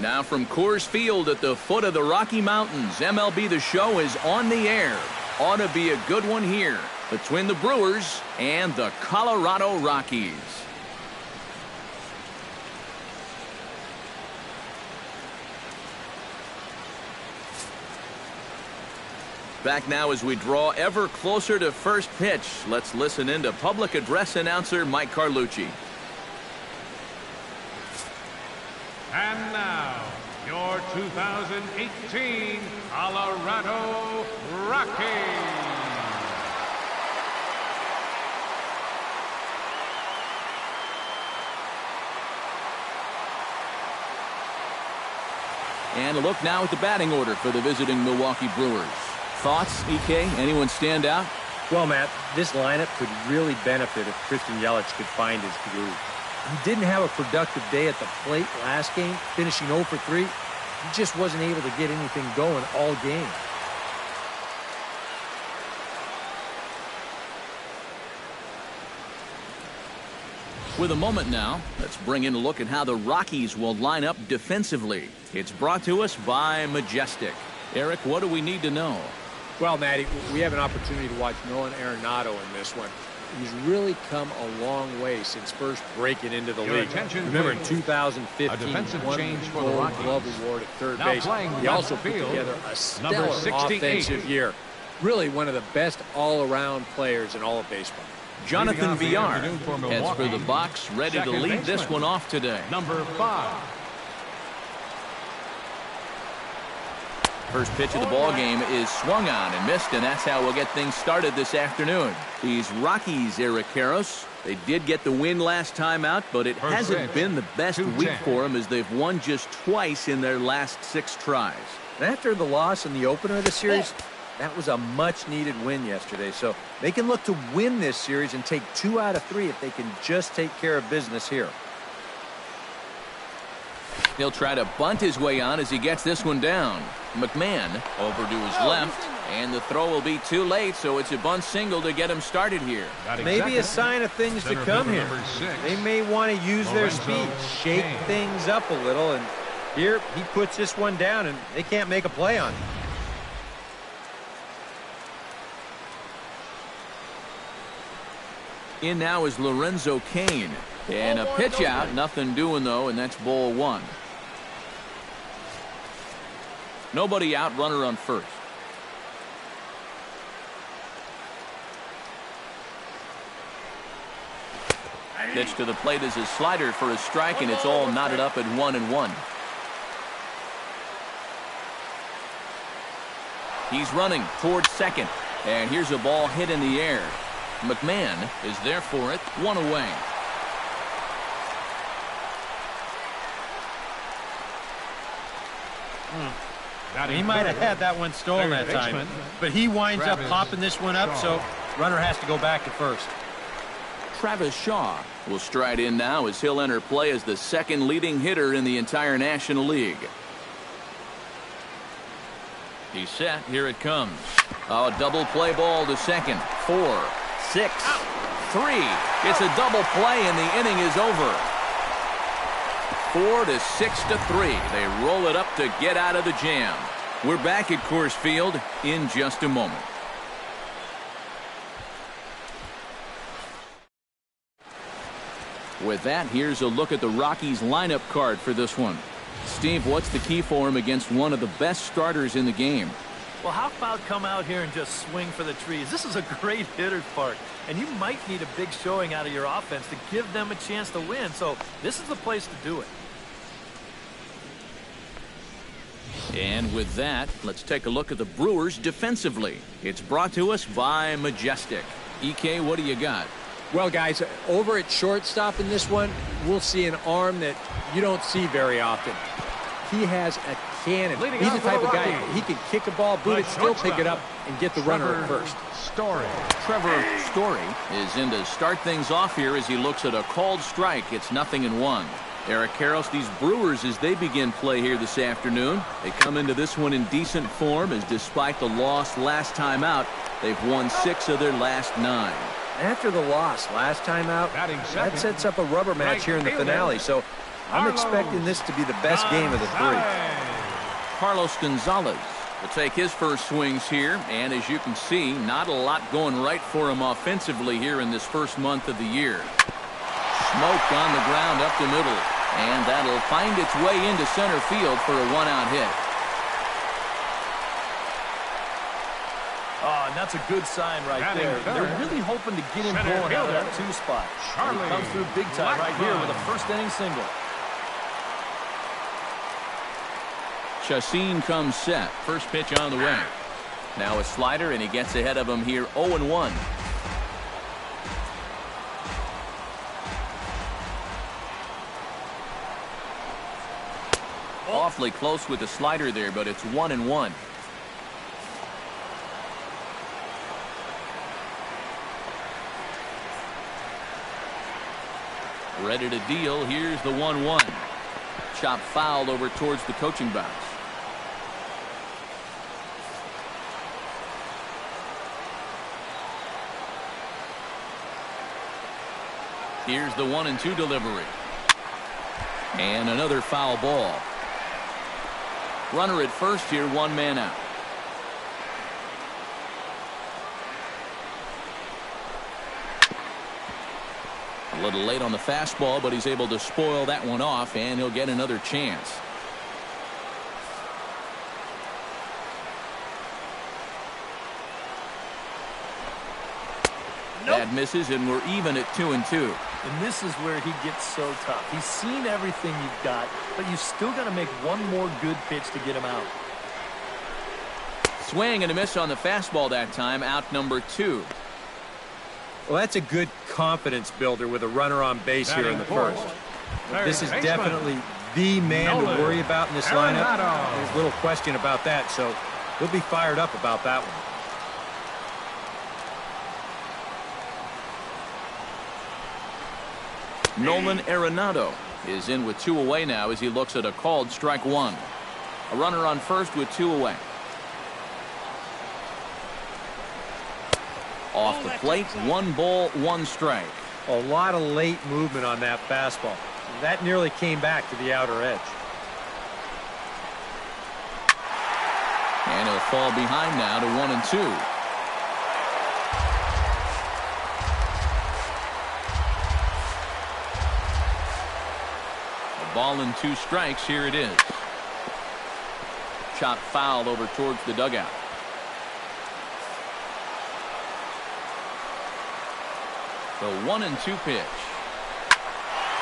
Now from Coors Field at the foot of the Rocky Mountains, MLB The Show is on the air. Ought to be a good one here between the Brewers and the Colorado Rockies. Back now as we draw ever closer to first pitch. Let's listen in to public address announcer Mike Carlucci. And now, your 2018 Colorado Rockies. And a look now at the batting order for the visiting Milwaukee Brewers. Thoughts, EK? Anyone stand out? Well, Matt, this lineup could really benefit if Christian Yelich could find his groove. He didn't have a productive day at the plate last game, finishing 0 for 3. He just wasn't able to get anything going all game. With a moment now, let's bring in a look at how the Rockies will line up defensively. It's brought to us by Majestic. Eric, what do we need to know? Well, Matty, we have an opportunity to watch Nolan Arenado in this one. He's really come a long way since first breaking into the league. Remember, in 2015, he won the Gold Glove Award at third base. He also put together a stellar offensive year. Really one of the best all-around players in all of baseball. Jonathan Villar heads for the box, ready to lead this one off today. Number 5. First pitch of the ball game is swung on and missed, and that's how we'll get things started this afternoon. These Rockies, Eric Karros, they did get the win last time out, but it hasn't been the best week for them as they've won just twice in their last 6 tries. And after the loss in the opener of the series, that was a much-needed win yesterday. So they can look to win this series and take 2 out of 3 if they can just take care of business here. He'll try to bunt his way on as he gets this one down. McMahon over to his left, and the throw will be too late, so it's a bunt single to get him started here. Maybe a sign of things to come here. They may want to use their speed, shake things up a little, and here he puts this one down, and they can't make a play on it. In now is Lorenzo Cain. And a pitch out, nothing doing though, and that's ball 1. Nobody out, runner on first. Pitch to the plate is a slider for a strike, and it's all knotted up at 1-1. He's running towards second, and here's a ball hit in the air. McMahon is there for it, 1 away. He might have had that one stolen that time, but he winds up popping this one up, so runner has to go back to first. Travis Shaw will stride in now as he'll enter play as the second leading hitter in the entire National League. He's set. Here it comes. Oh, double play ball to second. 4, 6, 3. It's a double play, and the inning is over. 4 to 6 to 3. They roll it up to get out of the jam. We're back at Coors Field in just a moment. With that, here's a look at the Rockies lineup card for this one. Steve, what's the key for him against one of the best starters in the game? Well, how about come out here and just swing for the trees? This is a great hitter's park, and you might need a big showing out of your offense to give them a chance to win. So this is the place to do it. And with that, let's take a look at the Brewers defensively. It's brought to us by Majestic. EK, what do you got? Well, guys, over at shortstop in this one, we'll see an arm that you don't see very often. He has a cannon. He's the type of guy, he can kick a ball, boot it, still pick it up, and get the runner at first. Trevor Story is in to start things off here as he looks at a called strike. It's 0-1. Eric Karros, these Brewers, as they begin play here this afternoon, they come into this one in decent form, as despite the loss last time out, they've won 6 of their last 9. After the loss last time out, that sets up a rubber match here in the finale, so I'm expecting this to be the best game of the 3. Carlos Gonzalez will take his first swings here, and as you can see, not a lot going right for him offensively here in this first month of the year. Smoke on the ground up the middle, and that'll find its way into center field for a 1-out hit. Oh, and that's a good sign right there. They're really hoping to get him going out of that 2 spot. And he comes through big time right here with a first-inning single. Chacin comes set. First pitch on the way. Now a slider, and he gets ahead of him here 0-1. Awfully close with the slider there, but it's 1-1. Ready to deal. Here's the 1-1. Chop fouled over towards the coaching box. Here's the 1-2 delivery. And another foul ball. Runner at first here, 1 man out. A little late on the fastball, but he's able to spoil that one off, and he'll get another chance. That misses, and we're even at 2-2. And this is where he gets so tough. He's seen everything you've got, but you still got to make one more good pitch to get him out. Swing and a miss on the fastball that time. Out number 2. Well, that's a good confidence builder with a runner on base here in the first. This is definitely the man to worry about in this lineup. There's little question about that, so he'll be fired up about that one. Nolan Arenado is in with 2 away now as he looks at a called strike 1. A runner on first with 2 away. Off the plate, 1 ball, 1 strike. A lot of late movement on that fastball. That nearly came back to the outer edge. And he'll fall behind now to 1-2. Ball and 2 strikes. Here it is. Chop foul over towards the dugout. The 1-2 pitch.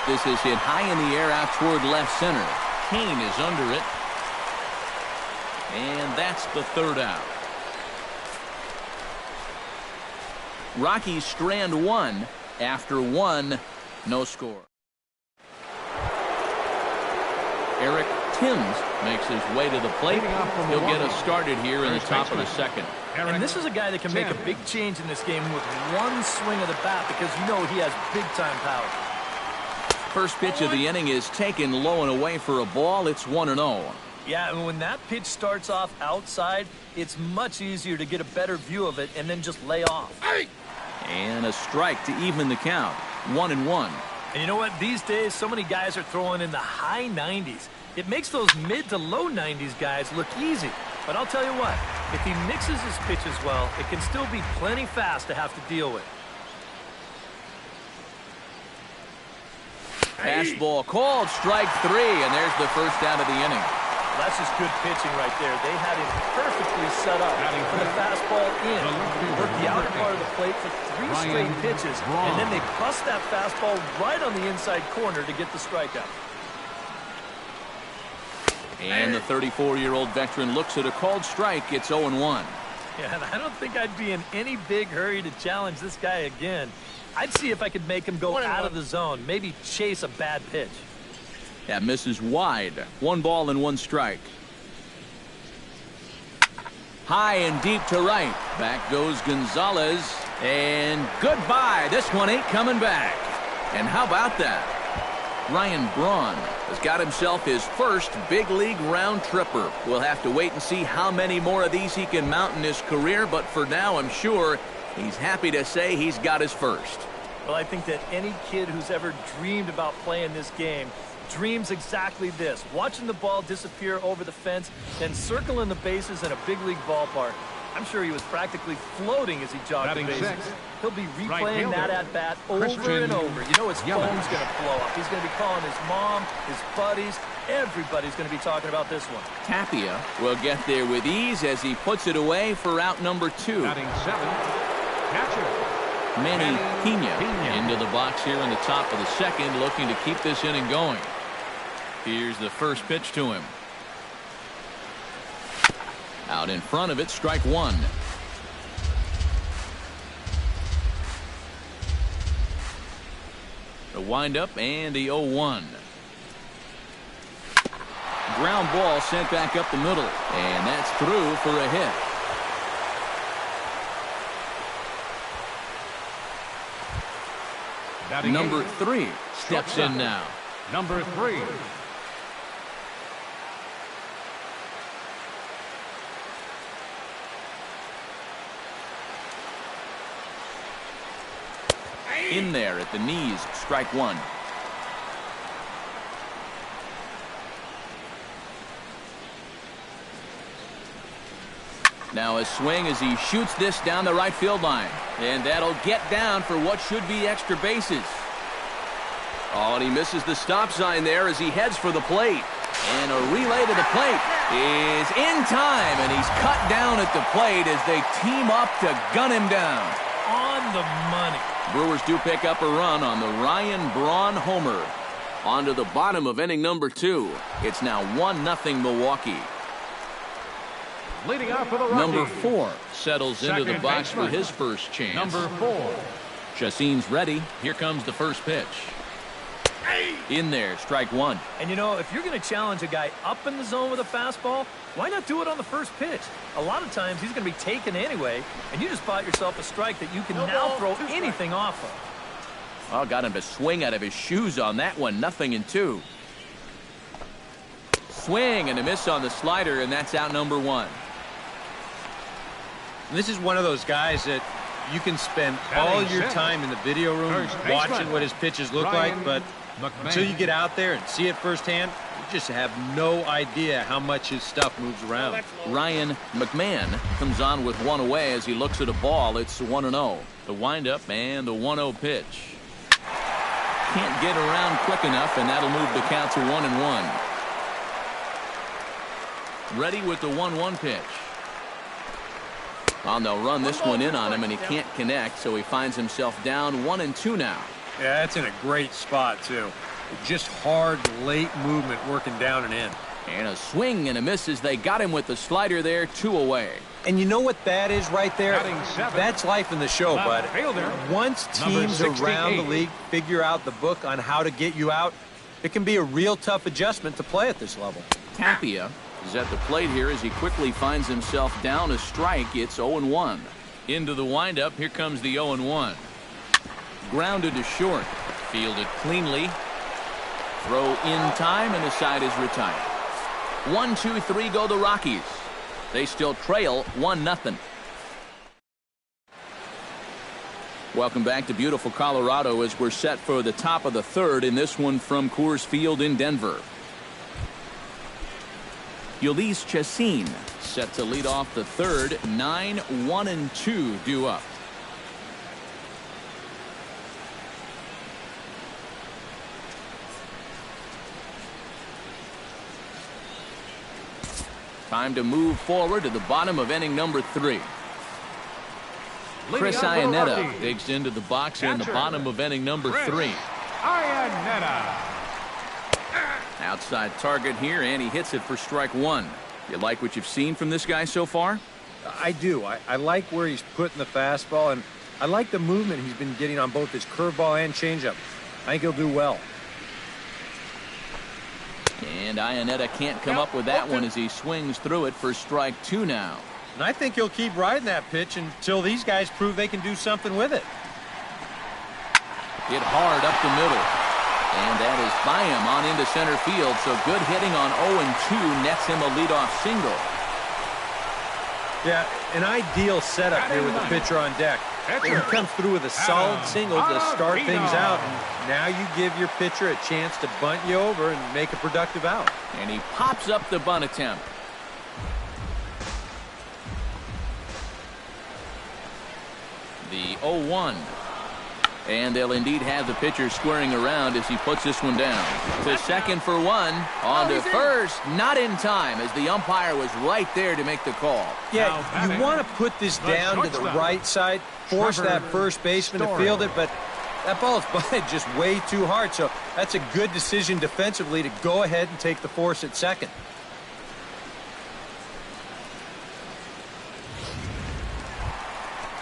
This is hit high in the air out toward left center. Kane is under it. And that's the 3rd out. Rockies strand 1 after 1. No score. Eric Timms makes his way to the plate. He'll get us started here in the top of the 2nd. And this is a guy that can make a big change in this game with 1 swing of the bat, because you know he has big-time power. First pitch of the inning is taken low and away for a ball. It's 1-0. Yeah, and when that pitch starts off outside, it's much easier to get a better view of it and then just lay off. And a strike to even the count. 1-1. And you know what? These days, so many guys are throwing in the high 90s. It makes those mid to low 90s guys look easy. But I'll tell you what, if he mixes his pitches well, it can still be plenty fast to have to deal with. Fastball called, strike 3, and there's the first out of the inning. That's just good pitching right there. They had him perfectly set up for the fastball in. Worked the outer part of the plate for 3 straight pitches, and then they bust that fastball right on the inside corner to get the strikeout. And the 34-year-old veteran looks at a called strike. It's 0-1. Yeah, and I don't think I'd be in any big hurry to challenge this guy again. I'd see if I could make him go out of the zone, maybe chase a bad pitch. That misses wide. 1 ball and 1 strike. High and deep to right. Back goes Gonzalez. And goodbye. This one ain't coming back. And how about that? Ryan Braun has got himself his first big league round tripper. We'll have to wait and see how many more of these he can mount in his career, but for now I'm sure he's happy to say he's got his first. Well, I think that any kid who's ever dreamed about playing this game dreams exactly this, watching the ball disappear over the fence, then circling the bases in a big league ballpark. I'm sure he was practically floating as he jogged the bases. He'll be replaying that at-bat over and over. You know his phone's going to blow up. He's going to be calling his mom, his buddies. Everybody's going to be talking about this one. Tapia will get there with ease as he puts it away for out number 2. Batting 7, catcher Manny Pena into the box here in the top of the second, looking to keep this inning going. Here's the first pitch to him. Out in front of it, strike 1. The windup and the 0-1. Ground ball sent back up the middle, and that's through for a hit. Number 3 steps in now. Number 3. In there at the knees, strike 1. Now a swing as he shoots this down the right field line. And that'll get down for what should be extra bases. Oh, and he misses the stop sign there as he heads for the plate. And a relay to the plate is in time, and he's cut down at the plate as they team up to gun him down. On the money. Brewers do pick up a run on the Ryan Braun homer. On to the bottom of inning number 2. It's now 1-0 Milwaukee. Leading off for the Rockies. Number 4 settles into the box for his first chance. Number 4. Chacin's ready. Here comes the first pitch. In there, strike 1. And you know, if you're going to challenge a guy up in the zone with a fastball, why not do it on the first pitch? A lot of times he's going to be taken anyway, and you just bought yourself a strike that you can now throw anything off of. Oh, got him to swing out of his shoes on that one. 0-2. Swing and a miss on the slider, and that's out number 1. This is one of those guys that you can spend all your time in the video room watching what his pitches look like, but until you get out there and see it firsthand, you just have no idea how much his stuff moves around. Ryan McMahon comes on with 1 away as he looks at a ball. It's 1-0. The windup and the 1-0 pitch. Can't get around quick enough, and that'll move the count to 1-1. Ready with the 1-1 pitch. Well, they'll run this one in on him, and he can't connect, so he finds himself down 1-2 now. Yeah, that's in a great spot, too. Just hard, late movement working down and in. And a swing and a miss as they got him with the slider there, 2 away. And you know what that is right there? That's life in the show, bud. Once teams around the league figure out the book on how to get you out, it can be a real tough adjustment to play at this level. Tapia is at the plate here as he quickly finds himself down a strike. It's 0-1. Into the windup. Here comes the 0-1. Grounded to short. Fielded cleanly. Throw in time, and the side is retired. 1-2-3 go the Rockies. They still trail 1-0. Welcome back to beautiful Colorado as we're set for the top of the third in this one from Coors Field in Denver. Ulysses Chacin set to lead off the third. 9-1-2 due up. Time to move forward to the bottom of inning number 3. Chris Iannetta digs into the box here in the bottom of inning number 3. Iannetta. Outside target here, and he hits it for strike 1. You like what you've seen from this guy so far? I do. I like where he's putting the fastball, and I like the movement he's been getting on both his curveball and changeup. I think he'll do well. And Iannetta can't come up with that one as he swings through it for strike 2 now. And I think he'll keep riding that pitch until these guys prove they can do something with it. Hit hard up the middle. And that is by him on into center field. So good hitting on 0-2 nets him a leadoff single. Yeah, an ideal setup here with the pitcher on deck. He comes through with a solid single to start things out. And now you give your pitcher a chance to bunt you over and make a productive out. And he pops up the bunt attempt. The 0-1. And they'll indeed have the pitcher squaring around as he puts this one down. To second for 1. On to first. Not in time as the umpire was right there to make the call. Yeah, you want to put this down to the right side, force that first baseman to field it, but that ball is bunted just way too hard. So that's a good decision defensively to go ahead and take the force at second.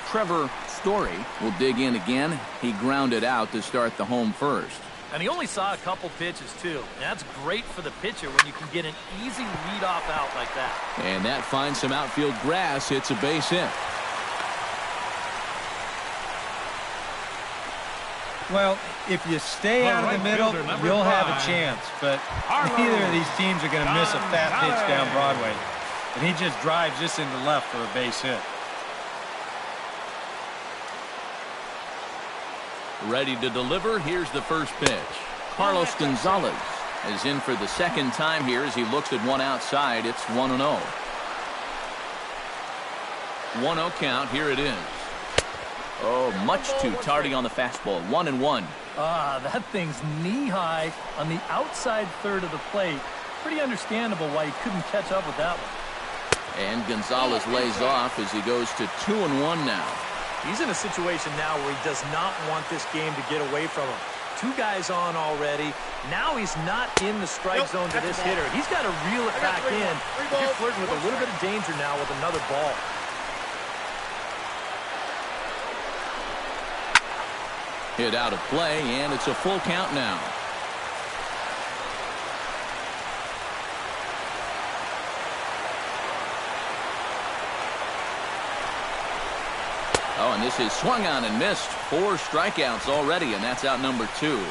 Trevor Story will dig in again. He grounded out to start the home first. And he only saw a couple pitches, too. And that's great for the pitcher when you can get an easy leadoff out like that. And that finds some outfield grass. It's a base hit. Well, if you stay out of the middle, you'll have a chance. But neither of these teams are going to miss a fat pitch down Broadway. And he just drives this into left for a base hit. Ready to deliver. Here's the first pitch. Carlos Gonzalez is in for the second time here as he looks at one outside. It's 1-0. 1-0 count. Here it is. Oh, much too tardy on the fastball. 1-1. That thing's knee-high on the outside third of the plate. Pretty understandable why he couldn't catch up with that one. And Gonzalez lays off as he goes to 2-1 now. He's in a situation now where he does not want this game to get away from him. 2 guys on already. Now he's not in the strike zone to this hitter. He's got to reel it back in. You're flirting with a little bit of danger now with another ball. Hit out of play, and it's a full count now. Oh, and this is swung on and missed. 4 strikeouts already, and that's out number 2.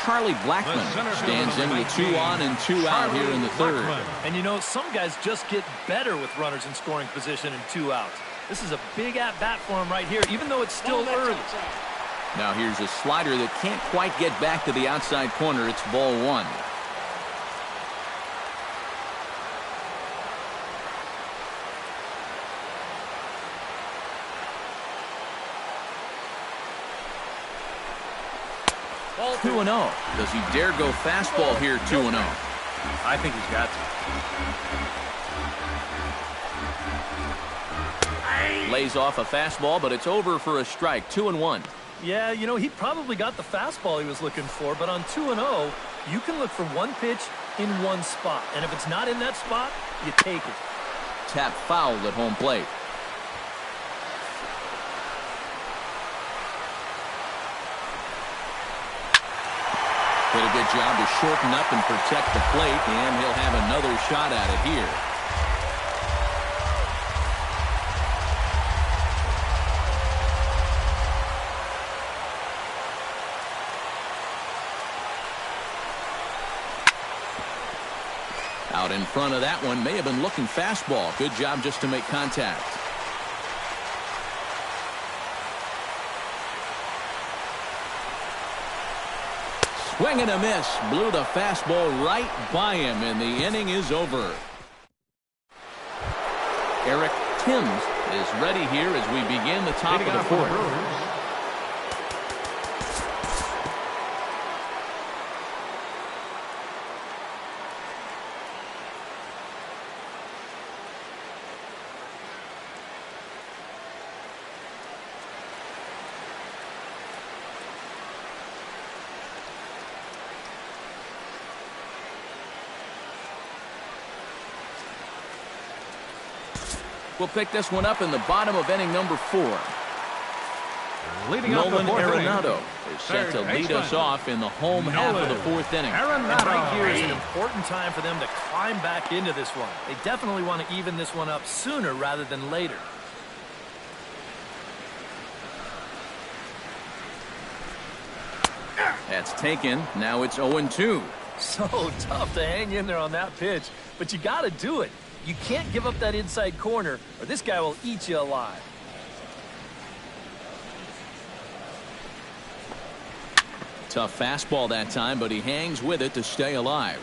Charlie Blackmon stands in with 2 on and 2 out here in the third. And you know, some guys just get better with runners in scoring position and 2 outs. This is a big at-bat for him right here, even though it's still early. Now here's a slider that can't quite get back to the outside corner. It's ball 1. Ball 2-0. Does he dare go fastball here 2-0? I think he's got to. Lays off a fastball, but it's over for a strike. 2-1. Yeah, you know, he probably got the fastball he was looking for, but on 2-0, you can look for one pitch in one spot. And if it's not in that spot, you take it. Tap foul at home plate. Did a good job to shorten up and protect the plate, and he'll have another shot at it here. Out in front of that one, may have been looking fastball. Good job just to make contact. Swing and a miss. Blew the fastball right by him, and the inning is over. Eric Timms is ready here as we begin the top of the fourth. We'll pick this one up in the bottom of inning number 4. Nolan Arenado is set to lead us off in the home half of the 4th inning. And right here is an important time for them to climb back into this one. They definitely want to even this one up sooner rather than later. That's taken. Now it's 0-2. So tough to hang in there on that pitch, but you got to do it. You can't give up that inside corner, or this guy will eat you alive. Tough fastball that time, but he hangs with it to stay alive.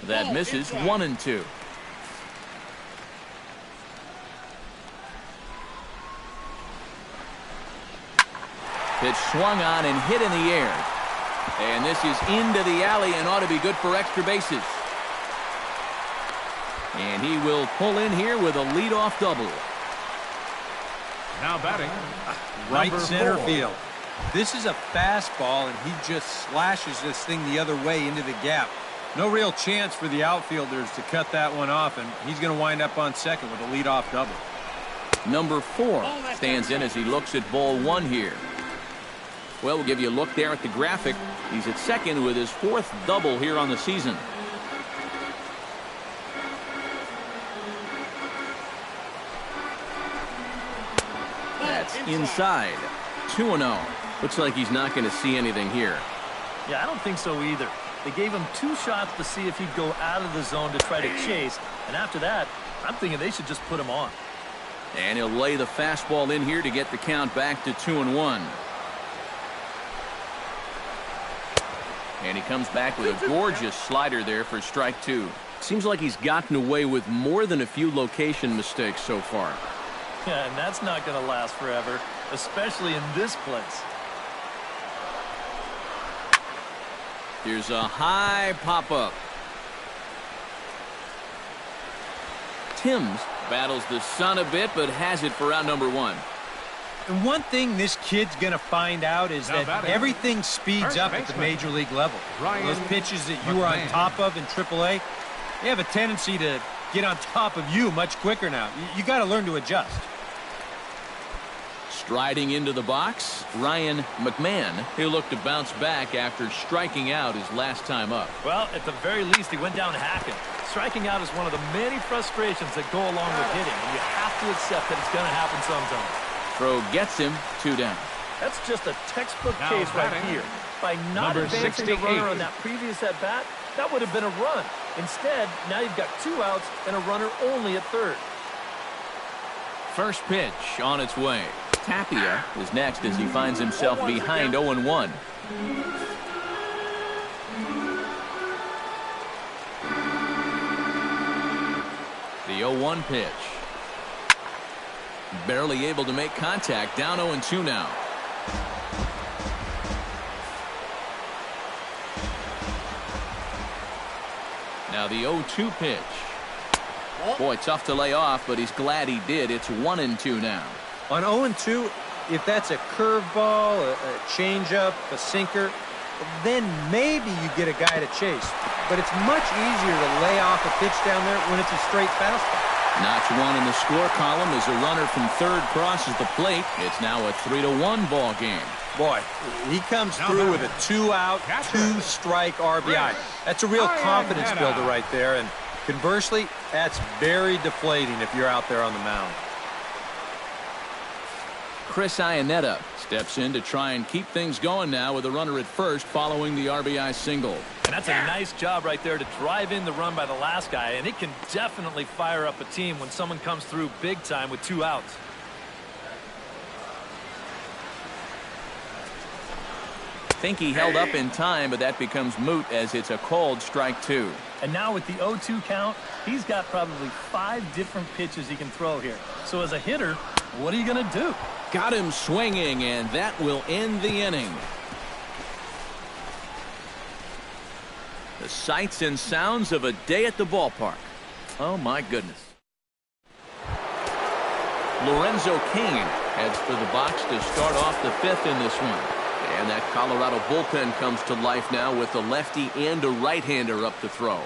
That misses. 1-2. Pitch swung on and hit in the air. And this is into the alley and ought to be good for extra bases. And he will pull in here with a leadoff double. Now batting, right center 4. field. This is a fastball, and he just slashes this thing the other way into the gap. No real chance for the outfielders to cut that one off, and he's going to wind up on second with a leadoff double. Number 4 stands in as he looks at ball 1 here. Well, we'll give you a look there at the graphic. He's at second with his 4th double here on the season. That's inside. 2-0. Looks like he's not going to see anything here. Yeah, I don't think so either. They gave him 2 shots to see if he'd go out of the zone to try to chase. And after that, I'm thinking they should just put him on. And he'll lay the fastball in here to get the count back to 2-1. And he comes back with a gorgeous slider there for strike 2. Seems like he's gotten away with more than a few location mistakes so far. Yeah, and that's not going to last forever, especially in this place. Here's a high pop-up. Timms battles the sun a bit, but has it for out number 1. And one thing this kid's going to find out is that everything speeds up at the major league level. Those pitches that you were on top of in AAA, they have a tendency to get on top of you much quicker now. You got to learn to adjust. Striding into the box, Ryan McMahon. He'll look to bounce back after striking out his last time up. Well, at the very least, he went down hacking. Striking out is one of the many frustrations that go along with hitting, and you have to accept that it's going to happen sometimes. Throw gets him. 2 down. That's just a textbook case right here. By not advancing the runner on that previous at-bat, that would have been a run. Instead, now you've got 2 outs and a runner only at third. First pitch on its way. Tapia is next as he finds himself behind 0-1. The 0-1 pitch. Barely able to make contact. Down 0-2 now. Now the 0-2 pitch. Boy, tough to lay off, but he's glad he did. It's 1-2 now. On 0-2, if that's a curveball, a changeup, a sinker, then maybe you get a guy to chase. But it's much easier to lay off a pitch down there when it's a straight fastball. Notch 1 in the score column as a runner from third crosses the plate. It's now a 3-1 ball game. Boy, he comes through with a 2-out, 2-strike RBI. That's a real confidence builder right there. And conversely, that's very deflating if you're out there on the mound. Chris Iannetta steps in to try and keep things going now with a runner at first following the RBI single. And that's a nice job right there to drive in the run by the last guy, and it can definitely fire up a team when someone comes through big time with 2 outs. Think he held up in time, but that becomes moot as it's a called strike 2. And now with the 0-2 count, he's got probably 5 different pitches he can throw here. So as a hitter, what are you going to do? Got him swinging, and that will end the inning. The sights and sounds of a day at the ballpark. Oh, my goodness. Lorenzo Cain Heads for the box to start off the fifth in this one. And that Colorado bullpen comes to life now with a lefty and a right-hander up to throw.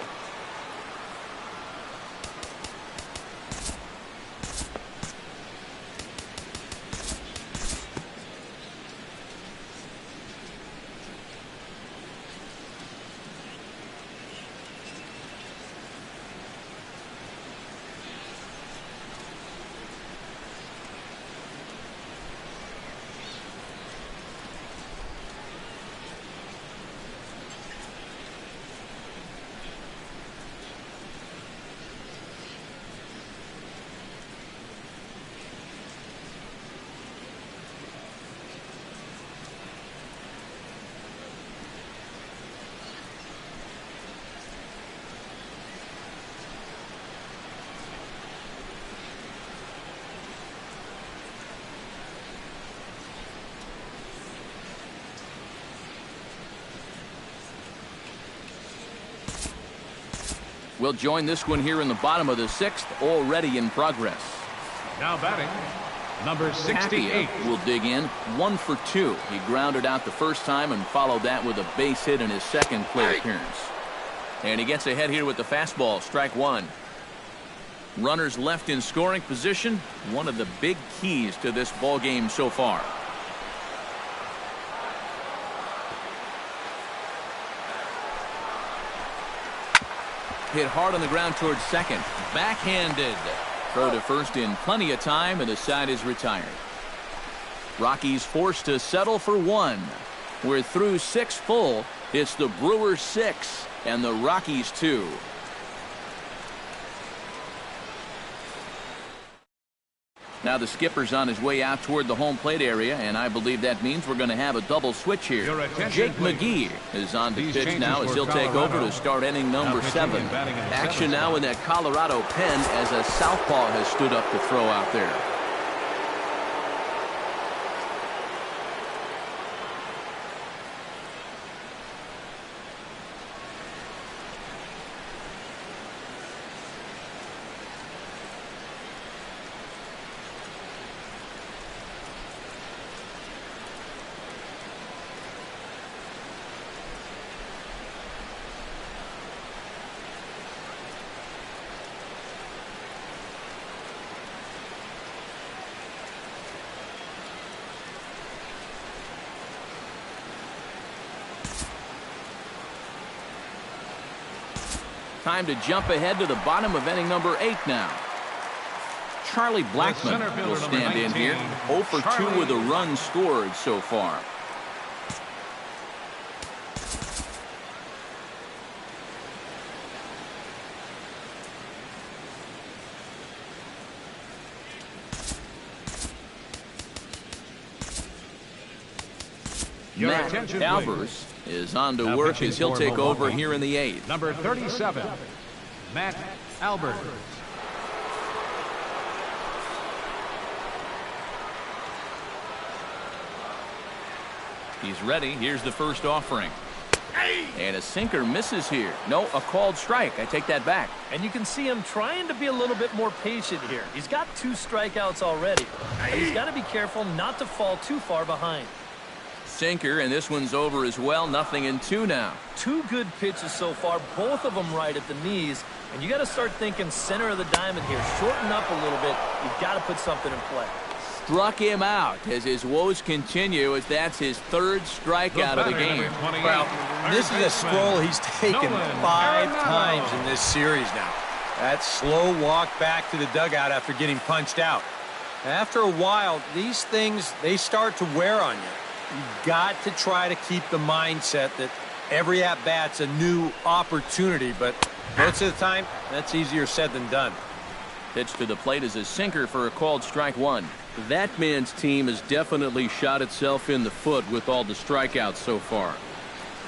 We'll join this one here in the bottom of the sixth, already in progress. Now batting, number 68. Will dig in, 1 for 2. He grounded out the first time and followed that with a base hit in his second plate appearance. And he gets ahead here with the fastball, strike one. Runners left in scoring position, one of the big keys to this ball game so far. Hit hard on the ground towards second. Backhanded. Throw to first in plenty of time, and the side is retired. Rockies forced to settle for 1. We're through 6 full. It's the Brewers 6 and the Rockies 2. Now the skipper's on his way out toward the home plate area, and I believe that means we're going to have a double switch here. Jake McGee is on to pitch now as he'll take over to start inning number 7. Action now in that Colorado pen as a southpaw has stood up to throw out there. Time to jump ahead to the bottom of inning number 8 now. Charlie Blackmon will stand in here. 0 for 2 with a run scored so far. Matt Albers is on to work as he'll take over here in the 8th. Number 37, Matt Albers. He's ready. Here's the first offering. And a sinker misses here. No, a called strike. I take that back. And you can see him trying to be a little bit more patient here. He's got 2 strikeouts already. But he's got to be careful not to fall too far behind. Sinker, and this one's over as well. 0-2 now. 2 good pitches so far, both of them right at the knees. And you got to start thinking center of the diamond here. Shorten up a little bit. You've got to put something in play. Struck him out as his woes continue, as that's his 3rd strikeout of the game. Well, this is a scroll he's taken 5 times in this series now. That slow walk back to the dugout after getting punched out. After a while, these things, they start to wear on you. You've got to try to keep the mindset that every at-bat's a new opportunity, but most of the time, that's easier said than done. Pitch to the plate is a sinker for a called strike 1. That man's team has definitely shot itself in the foot with all the strikeouts so far.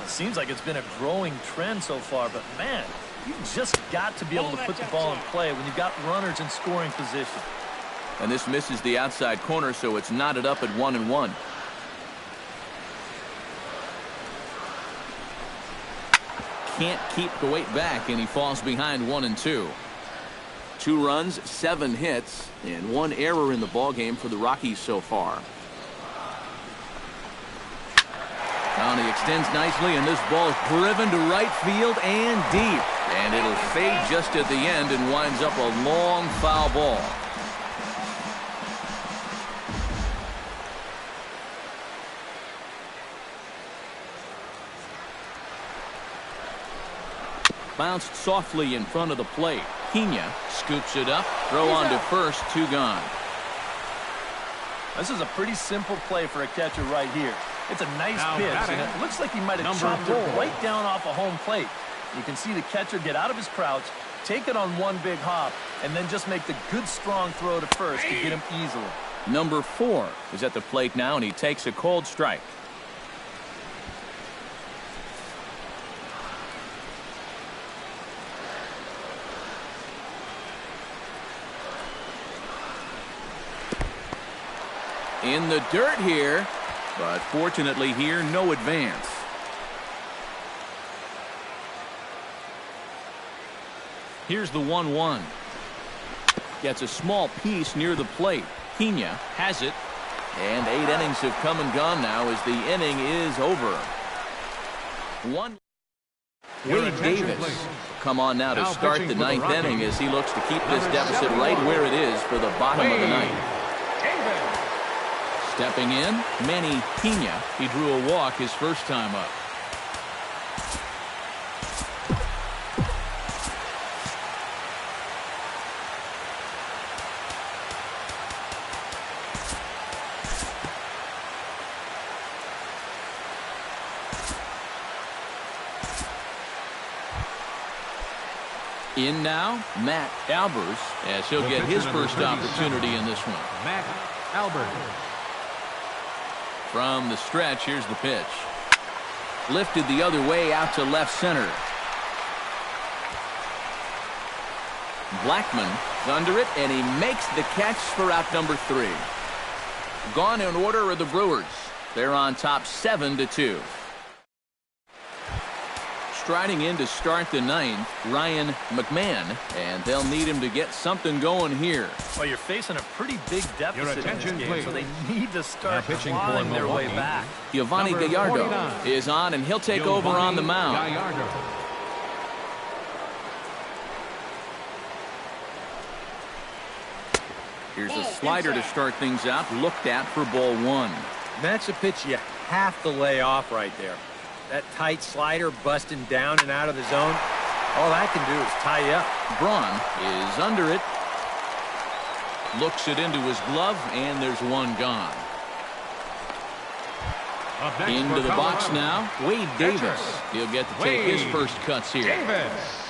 It seems like it's been a growing trend so far, but man, you've just got to be able to put the ball in play when you've got runners in scoring position. And this misses the outside corner, so it's knotted up at 1-1. Can't keep the weight back, and he falls behind 1-2. 2 runs, 7 hits, and 1 error in the ballgame for the Rockies so far. Now he extends nicely, and this ball's driven to right field and deep. And it'll fade just at the end and winds up a long foul ball. Bounced softly in front of the plate. Pena scoops it up. Throw on to first. 2 gone. This is a pretty simple play for a catcher right here. It's a nice pitch, and it looks like he might have chopped it right down off a home plate. You can see the catcher get out of his crouch, take it on one big hop, and then just make the good, strong throw to first to get him easily. Number 4 is at the plate now, and he takes a cold strike. In the dirt here, but fortunately here, no advance. Here's the 1-1. Gets a small piece near the plate. Pena has it, and 8 innings have come and gone now as the inning is over. Wade Davis come on now to start the 9th inning as he looks to keep this deficit right where it is for the bottom of the 9th. Stepping in, Manny Pena. He drew a walk his first time up. In now, Matt Albers, as he'll get his first opportunity in this one. Matt Albers. From the stretch, here's the pitch. Lifted the other way out to left center. Blackman is under it, and he makes the catch for out number 3. Gone in order are the Brewers. They're on top 7-2. Striding in to start the 9th, Ryan McMahon, and they'll need him to get something going here. Well, you're facing a pretty big deficit in this game, please. so they need to start pitching clawing for their way Milwaukee. back. Giovanni Number Gallardo 49. is on, and he'll take over on the mound. Gallardo. Here's a slider to start things out, looked at for ball 1. That's a pitch you have to lay off right there. That tight slider busting down and out of the zone, all that can do is tie you up. Braun is under it. Looks it into his glove, and there's 1 gone. Up next Into for the box Colorado. now, Wade Davis. He'll get to take his Wade first cuts here. Davis.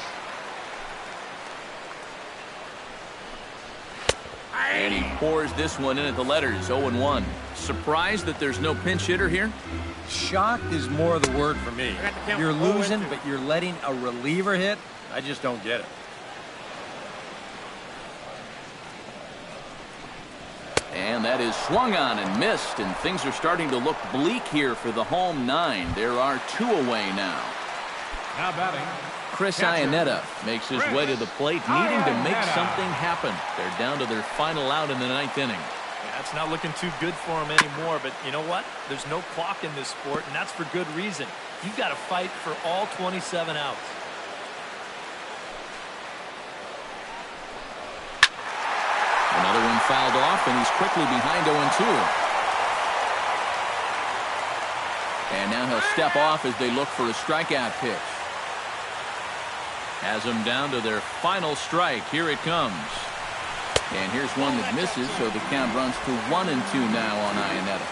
And he pours this one in at the letters, 0-1. Surprised that there's no pinch hitter here? Shocked is more the word for me. You're losing, but you're letting a reliever hit. I just don't get it. And that is swung on and missed, and things are starting to look bleak here for the home 9. There are 2 away now. Now batting. Chris Iannetta makes his way to the plate, needing to make something happen. They're down to their final out in the 9th inning. Yeah, it's not looking too good for him anymore, but you know what? There's no clock in this sport, and that's for good reason. You've got to fight for all 27 outs. Another one fouled off, and he's quickly behind 0-2. And now he'll step off as they look for a strikeout pitch. Has them down to their final strike. Here it comes. And here's one that misses, so the count runs to 1-2 now on Iannetta.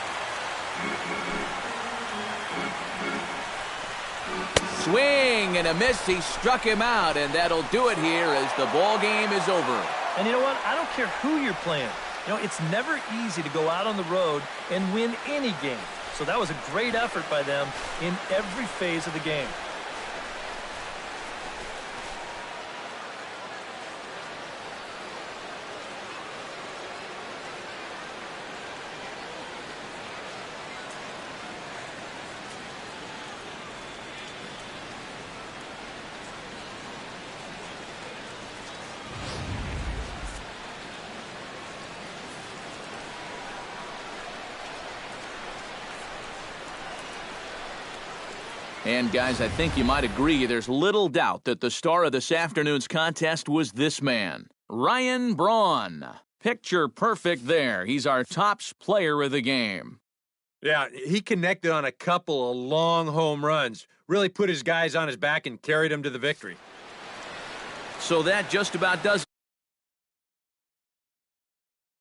Swing and a miss. He struck him out, and that'll do it here as the ball game is over. And you know what? I don't care who you're playing. You know, it's never easy to go out on the road and win any game. So that was a great effort by them in every phase of the game. And, guys, I think you might agree there's little doubt that the star of this afternoon's contest was this man, Ryan Braun. Picture perfect there. He's our tops player of the game. Yeah, he connected on a couple of long home runs. Really put his guys on his back and carried them to the victory. So that just about does